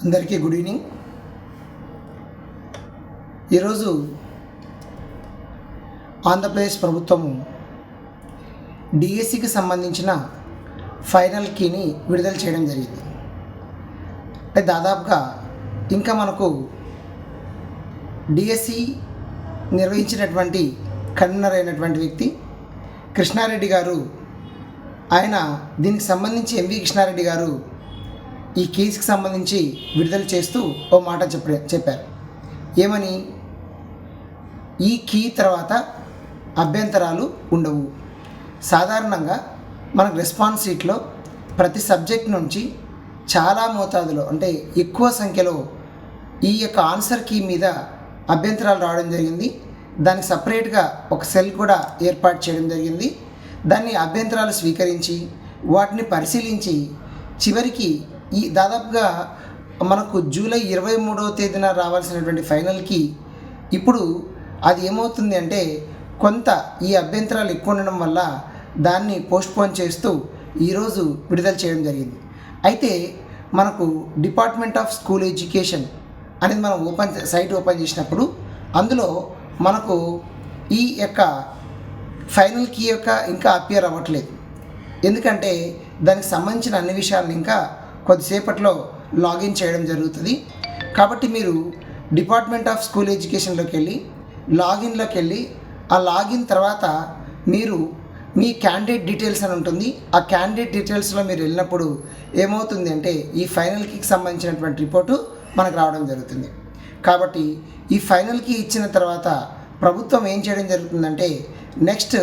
అందరికీ good evening. ఈరోజు ఆంధ్రప్రదేశ్ ప్రభుత్వము డిఎస్సికి సంబంధించిన ఫైనల్ కీని విడుదల చేయడం జరిగింది. అంటే దాదాపుగా ఇంకా మనకు డిఎస్సి నిర్వహించినటువంటి కన్వీనర్ అయినటువంటి వ్యక్తి కృష్ణారెడ్డి గారు, ఆయన దీనికి సంబంధించి ఎంవి కృష్ణారెడ్డి గారు ఈ కేసుకి సంబంధించి విడుదల చేస్తూ ఓ మాట చెప్పారు. ఏమని? ఈ కీ తర్వాత అభ్యంతరాలు ఉండవు. సాధారణంగా మనకు రెస్పాన్స్ షీట్లో ప్రతి సబ్జెక్ట్ నుంచి చాలా మోతాదులో, అంటే ఎక్కువ సంఖ్యలో ఈ యొక్క ఆన్సర్ కీ మీద అభ్యంతరాలు రావడం జరిగింది. దానికి సపరేట్గా ఒక సెల్ కూడా ఏర్పాటు చేయడం జరిగింది. దాన్ని అభ్యంతరాలు స్వీకరించి వాటిని పరిశీలించి చివరికి ఈ దాదాపుగా మనకు జూలై 23వ తేదీన రావాల్సినటువంటి ఫైనల్కి ఇప్పుడు అది ఏమవుతుంది అంటే కొంత ఈ అభ్యంతరాలు ఎక్కువ ఉండడం వల్ల దాన్ని పోస్ట్పోన్ చేస్తూ ఈరోజు విడుదల చేయడం జరిగింది. అయితే మనకు డిపార్ట్మెంట్ ఆఫ్ స్కూల్ ఎడ్యుకేషన్ అనేది మనం సైట్ ఓపెన్ చేసినప్పుడు అందులో మనకు ఈ యొక్క ఫైనల్ కీ ఇంకా అపియర్ అవ్వట్లేదు. ఎందుకంటే దానికి సంబంధించిన అన్ని విషయాలను ఇంకా కొద్దిసేపట్లో లాగిన్ చేయడం జరుగుతుంది. కాబట్టి మీరు డిపార్ట్మెంట్ ఆఫ్ స్కూల్ ఎడ్యుకేషన్లోకి వెళ్ళి లాగిన్లోకి వెళ్ళి ఆ లాగిన్ తర్వాత మీరు మీ క్యాండిడేట్ డీటెయిల్స్ అని ఉంటుంది. ఆ క్యాండిడేట్ డీటెయిల్స్లో మీరు వెళ్ళినప్పుడు ఏమవుతుంది అంటే ఈ ఫైనల్కి సంబంధించినటువంటి రిపోర్టు మనకు రావడం జరుగుతుంది. కాబట్టి ఈ ఫైనల్కి ఇచ్చిన తర్వాత ప్రభుత్వం ఏం చేయడం జరుగుతుందంటే నెక్స్ట్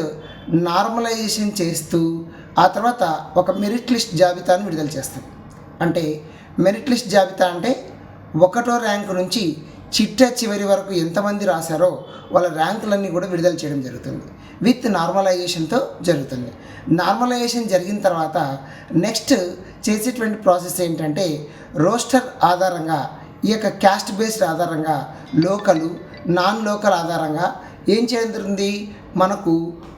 నార్మలైజేషన్ చేస్తూ ఆ తర్వాత ఒక మెరిట్ లిస్ట్ జాబితాను విడుదల చేస్తుంది. అంటే మెరిట్ లిస్ట్ జాబితా అంటే 1వ ర్యాంకు నుంచి చివరి వరకు ఎంతమంది రాశారో వాళ్ళ ర్యాంకులన్నీ కూడా విడుదల చేయడం జరుగుతుంది. విత్ నార్మలైజేషన్తో జరుగుతుంది. నార్మలైజేషన్ జరిగిన తర్వాత నెక్స్ట్ చేసేటువంటి ప్రాసెస్ ఏంటంటే రోస్టర్ ఆధారంగా ఈ యొక్క క్యాస్ట్ బేస్డ్ ఆధారంగా లోకలు నాన్ లోకల్ ఆధారంగా ఏం చేయడం జరుగుతుంది, మనకు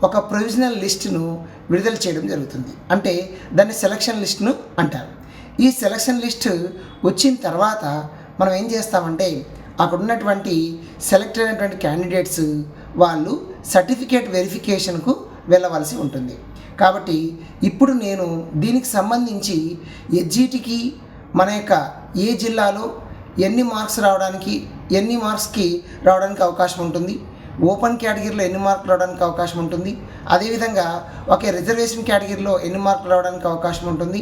ఒక ప్రొవిజనల్ లిస్టును విడుదల చేయడం జరుగుతుంది. అంటే దాన్ని సెలక్షన్ లిస్టును అంటారు. ఈ సెలక్షన్ లిస్ట్ వచ్చిన తర్వాత మనం ఏం చేస్తామంటే అక్కడ ఉన్నటువంటి సెలెక్ట్ అయినటువంటి క్యాండిడేట్స్ వాళ్ళు సర్టిఫికేట్ వెరిఫికేషన్కు వెళ్ళవలసి ఉంటుంది. కాబట్టి ఇప్పుడు నేను దీనికి సంబంధించి ఎస్జిటికి మన యొక్క ఏ జిల్లాలో ఎన్ని మార్క్స్కి రావడానికి అవకాశం ఉంటుంది, ఓపెన్ కేటగిరీలో ఎన్ని మార్కులు రావడానికి అవకాశం ఉంటుంది, అదేవిధంగా ఒక రిజర్వేషన్ కేటగిరీలో ఎన్ని మార్కులు రావడానికి అవకాశం ఉంటుంది,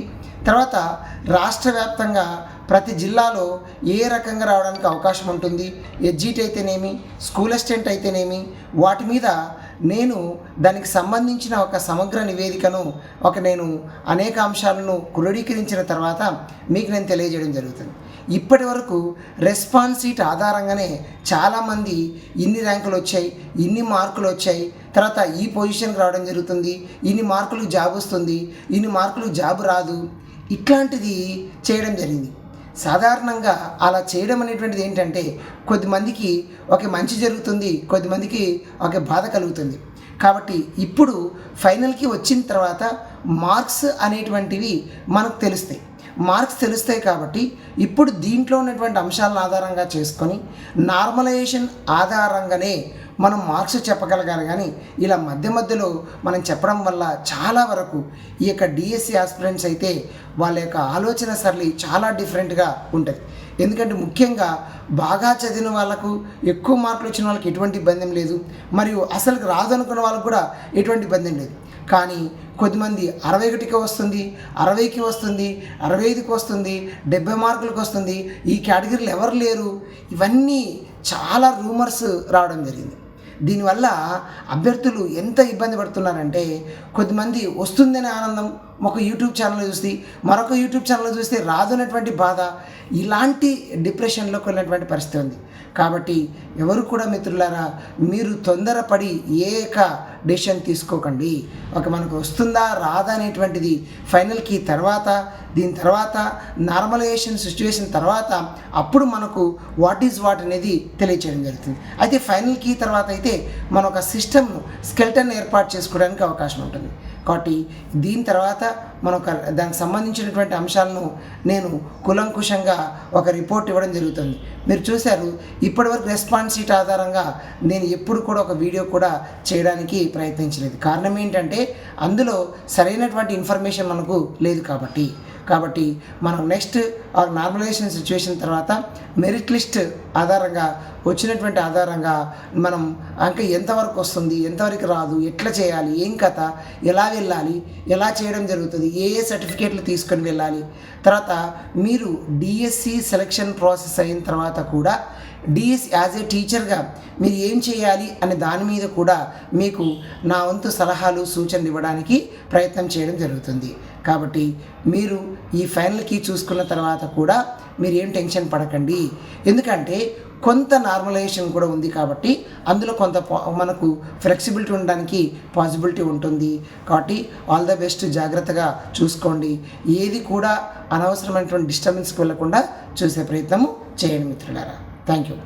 తర్వాత రాష్ట్ర వ్యాప్తంగా ప్రతి జిల్లాలో ఏ రకంగా రావడానికి అవకాశం ఉంటుంది, ఎస్జిటి అయితేనేమి స్కూల్ అసిస్టెంట్ అయితేనేమి వాటి మీద నేను దానికి సంబంధించిన ఒక సమగ్ర నివేదికను నేను అనేక అంశాలను క్రోడీకరించిన తర్వాత మీకు నేను తెలియజేయడం జరుగుతుంది. ఇప్పటి వరకు రెస్పాన్స్ షీట్ ఆధారంగానే చాలామంది ఇన్ని ర్యాంకులు వచ్చాయి, ఇన్ని మార్కులు వచ్చాయి, తర్వాత ఈ పొజిషన్కి రావడం జరుగుతుంది, ఇన్ని మార్కులకు జాబ్ వస్తుంది, ఇన్ని మార్కులకు జాబ్ రాదు, ఇట్లాంటిది చేయడం జరిగింది. సాధారణంగా అలా చేయడం అనేటువంటిది ఏంటంటే కొద్దిమందికి ఒక మంచి జరుగుతుంది, కొద్దిమందికి ఒక బాధ కలుగుతుంది. కాబట్టి ఇప్పుడు ఫైనల్కి వచ్చిన తర్వాత మార్క్స్ అనేటువంటివి మనకు తెలుస్తాయి కాబట్టి ఇప్పుడు దీంట్లో ఉన్నటువంటి అంశాలను ఆధారంగా చేసుకొని నార్మలైజేషన్ ఆధారంగానే మనం మార్క్స్ చెప్పగలగాలి. కానీ ఇలా మధ్యలో మనం చెప్పడం వల్ల చాలా వరకు ఈ యొక్క డిఎస్సి ఆస్పిరెంట్స్ అయితే వాళ్ళ యొక్క ఆలోచన సరళి చాలా డిఫరెంట్గా ఉంటుంది. ఎందుకంటే ముఖ్యంగా బాగా చదివిన వాళ్ళకు ఎక్కువ మార్కులు వచ్చిన వాళ్ళకి ఎటువంటి ఇబ్బంది లేదు, మరియు అసలు రాదనుకున్న వాళ్ళకు కూడా ఎటువంటి ఇబ్బంది లేదు. కానీ కొద్దిమంది 61కి వస్తుంది, 60కి వస్తుంది, 65కి వస్తుంది, 70 మార్కులకు వస్తుంది, ఈ కేటగిరీలు ఎవరు లేరు, ఇవన్నీ చాలా రూమర్స్ రావడం జరిగింది. దీనివల్ల అభ్యర్థులు ఎంత ఇబ్బంది పడుతున్నారంటే కొద్దిమంది వస్తుందనే ఆనందం ఒక యూట్యూబ్ ఛానల్ చూసి మరొక యూట్యూబ్ ఛానల్ చూస్తే రాదనేటువంటి బాధ, ఇలాంటి డిప్రెషన్లోకి వెళ్ళినటువంటి పరిస్థితి ఉంది. కాబట్టి ఎవరు కూడా మిత్రులారా మీరు తొందరపడి డెసిషన్ తీసుకోకండి. మనకు వస్తుందా రాదా అనేటువంటిది ఫైనల్కి తర్వాత, దీని తర్వాత నార్మలైజేషన్ సిచ్యువేషన్ తర్వాత అప్పుడు మనకు వాట్ అనేది తెలియచేయడం జరుగుతుంది. అయితే ఫైనల్కి తర్వాత అయితే మనం ఒక సిస్టమ్ స్కెల్టన్ ఏర్పాటు చేసుకోవడానికి అవకాశం ఉంటుంది. కాబట్టి దీని తర్వాత మనం దానికి సంబంధించినటువంటి అంశాలను నేను కులంకుశంగా ఒక రిపోర్ట్ ఇవ్వడం జరుగుతుంది. మీరు చూశారు, ఇప్పటివరకు రెస్పాన్స్ షీట్ ఆధారంగా నేను ఎప్పుడు కూడా ఒక వీడియో కూడా చేయడానికి ప్రయత్నించలేదు. కారణం ఏంటంటే అందులో సరైనటువంటి ఇన్ఫర్మేషన్ మనకు లేదు కాబట్టి మనం నెక్స్ట్ నార్మలైజేషన్ సిచ్యువేషన్ తర్వాత మెరిట్ లిస్ట్ ఆధారంగా వచ్చినటువంటి ఆధారంగా మనం అంక ఎంతవరకు వస్తుంది, ఎంతవరకు రాదు, ఎట్లా చేయాలి, ఏం కథ, ఎలా వెళ్ళాలి, ఎలా చేయడం జరుగుతుంది, ఏ సర్టిఫికేట్లు తీసుకొని వెళ్ళాలి, తర్వాత మీరు డిఎస్సి సెలక్షన్ ప్రాసెస్ అయిన తర్వాత కూడా డిఎస్సి యాజ్ ఏ టీచర్గా మీరు ఏం చేయాలి అనే దాని మీద కూడా మీకు నా వంతు సలహాలు సూచనలు ఇవ్వడానికి ప్రయత్నం చేయడం జరుగుతుంది. కాబట్టి మీరు ఈ ఫైనల్ కీ చూసుకున్న తర్వాత కూడా మీరు ఏం టెన్షన్ పడకండి. ఎందుకంటే కొంత నార్మలైజేషన్ కూడా ఉంది కాబట్టి అందులో కొంత మనకు ఫ్లెక్సిబిలిటీ ఉండడానికి పాసిబిలిటీ ఉంటుంది. కాబట్టి ఆల్ ద బెస్ట్, జాగ్రత్తగా చూసుకోండి. ఏది కూడా అనవసరమైనటువంటి డిస్టర్బెన్స్కి వెళ్ళకుండా చూసే ప్రయత్నము చేయండి మిత్రులారా. Thank you.